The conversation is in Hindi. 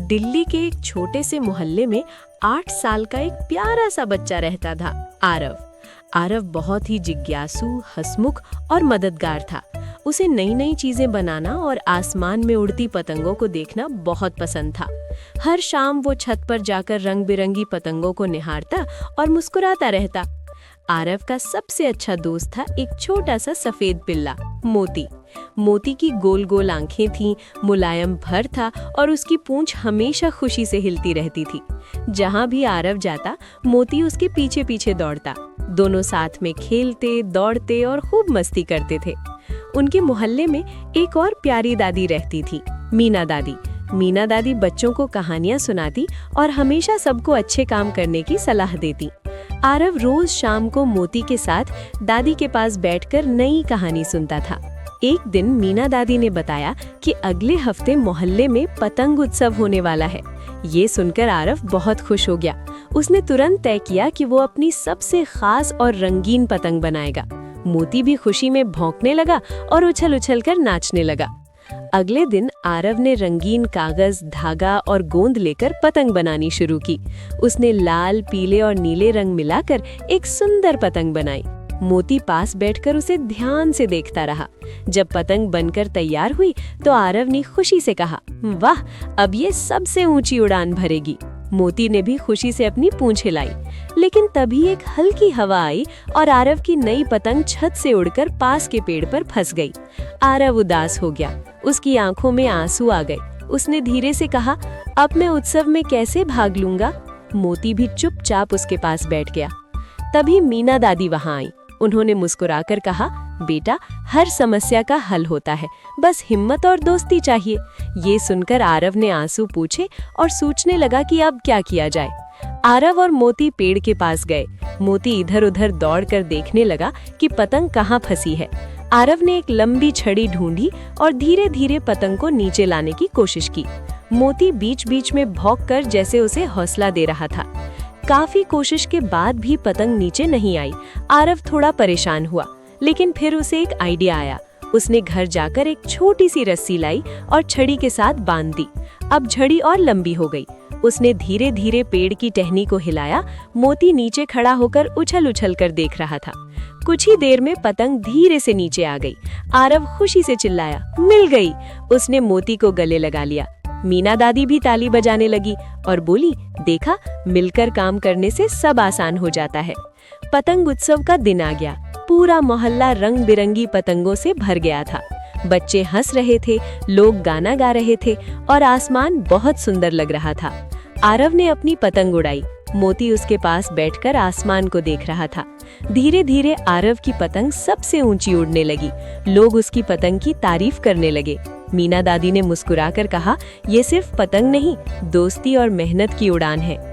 दिल्ली के एक छोटे से मोहल्ले में 8 साल का एक प्यारा सा बच्चा रहता था, आरव। आरव बहुत ही जिज्ञासु, हंसमुख और मददगार था। उसे नई नई चीजें बनाना और आसमान में उड़ती पतंगों को देखना बहुत पसंद था। हर शाम वो छत पर जाकर रंग बिरंगी पतंगों को निहारता और मुस्कुराता रहता। आरव का सबसे अच्छा दोस्त था एक छोटा सा सफेद पिल्ला, मोती। मोती की गोल गोल आंखें थीं, मुलायम फर था और उसकी पूंछ हमेशा खुशी से हिलती रहती थी। जहां भी आरव जाता, मोती उसके पीछे पीछे दौड़ता। दोनों साथ में खेलते, दौड़ते और खूब मस्ती करते थे। उनके मोहल्ले में एक और प्यारी दादी रहती थी, मीना दादी। मीना दादी बच्चों को कहानियां सुनाती और हमेशा सबको अच्छे काम करने की सलाह देती। आरव रोज शाम को मोती के साथ दादी के पास बैठकर नई कहानी सुनता था। एक दिन मीना दादी ने बताया कि अगले हफ्ते मोहल्ले में पतंग उत्सव होने वाला है। ये सुनकर आरव बहुत खुश हो गया। उसने तुरंत तय किया कि वो अपनी सबसे खास और रंगीन पतंग बनाएगा। मोती भी खुशी में भौंकने लगा और उछल उछल कर नाचने लगा। अगले दिन आरव ने रंगीन कागज, धागा और गोंद लेकर पतंग बनानी शुरू की। उसने लाल, पीले और नीले रंग मिलाकर एक सुंदर पतंग बनाई। मोती पास बैठकर उसे ध्यान से देखता रहा। जब पतंग बनकर तैयार हुई तो आरव ने खुशी से कहा, वाह, अब ये सबसे ऊंची उड़ान भरेगी। मोती ने भी खुशी से अपनी पूंछ हिलाई। लेकिन तभी एक हल्की हवा आई और आरव की नई पतंग छत से उड़कर पास के पेड़ पर फंस गई। आरव उदास हो गया। उसकी आंखों में आंसू आ गए। उसने धीरे से कहा, अब मैं उत्सव में कैसे भाग लूंगा? मोती भी चुपचाप उसके पास बैठ गया। तभी मीना दादी वहां आई। उन्होंने मुस्कुराकर कहा, बेटा, हर समस्या का हल होता है, बस हिम्मत और दोस्ती चाहिए। ये सुनकर आरव ने आंसू पूछे और सोचने लगा कि अब क्या किया जाए। आरव और मोती पेड़ के पास गए। मोती इधर उधर दौड़कर देखने लगा कि पतंग कहाँ फंसी है। आरव ने एक लंबी छड़ी ढूंढी और धीरे धीरे पतंग को नीचे लाने की कोशिश की। मोती बीच बीच में भौंककर जैसे उसे हौसला दे रहा था। काफी कोशिश के बाद भी पतंग नीचे नहीं आई। आरव थोड़ा परेशान हुआ, लेकिन फिर उसे एक आइडिया आया। उसने घर जाकर एक छोटी सी रस्सी लाई और छड़ी के साथ बांध दी। अब छड़ी और लंबी हो गई। उसने धीरे धीरे पेड़ की टहनी को हिलाया। मोती नीचे खड़ा होकर उछल उछल कर देख रहा था। कुछ ही देर में पतंग धीरे से नीचे आ गई। आरव खुशी से चिल्लाया, मिल गई। उसने मोती को गले लगा लिया। मीना दादी भी ताली बजाने लगी और बोली, देखा, मिलकर काम करने से सब आसान हो जाता है। पतंग उत्सव का दिन आ गया। पूरा मोहल्ला रंग बिरंगी पतंगों से भर गया था। बच्चे हंस रहे थे, लोग गाना गा रहे थे और आसमान बहुत सुंदर लग रहा था। आरव ने अपनी पतंग उड़ाई। मोती उसके पास बैठकर आसमान को देख रहा था। धीरे धीरे आरव की पतंग सबसे ऊंची उड़ने लगी। लोग उसकी पतंग की तारीफ करने लगे। मीना दादी ने मुस्कुराकर कहा, ये सिर्फ पतंग नहीं, दोस्ती और मेहनत की उड़ान है।